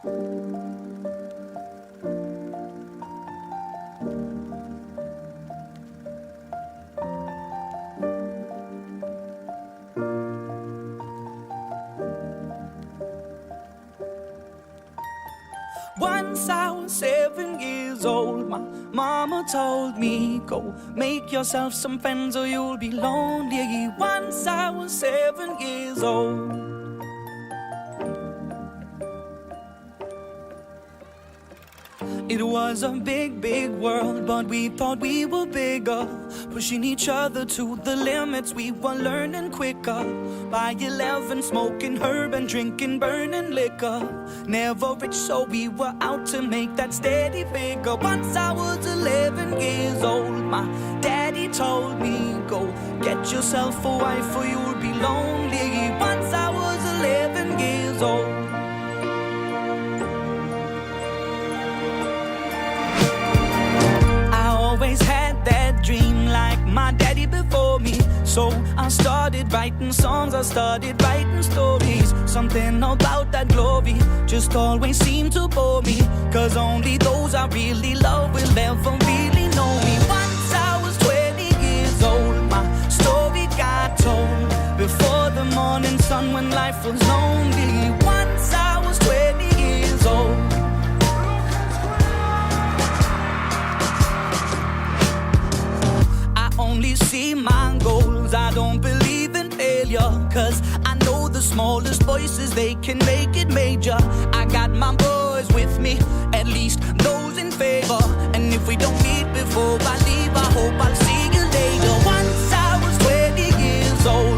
Once I was 7 years old, my mama told me, go make yourself some friends or you'll be lonely. Once I was 7 years old. It was a big, big world, but we thought we were bigger, pushing each other to the limits. We were learning quicker. By 11, smoking herb and drinking burning liquor. Never rich, so we were out to make that steady figure. Once I was 11 years old, my daddy told me, go get yourself a wife or you'll be lonely. Once I was 11 years old. Always had that dream like my daddy before me. So I started writing songs, I started writing stories. Something about that glory just always seemed to bore me, cause only those I really love will ever really know me. Once I was 20 years old, my story got told before the morning sun when life was lonely. Once I was 20 years old. Only see my goals, I don't believe in failure, cause I know the smallest voices, they can make it major. I got my boys with me, at least those in favor. And if we don't meet before I leave, I hope I'll see you later. Once I was 20 years old,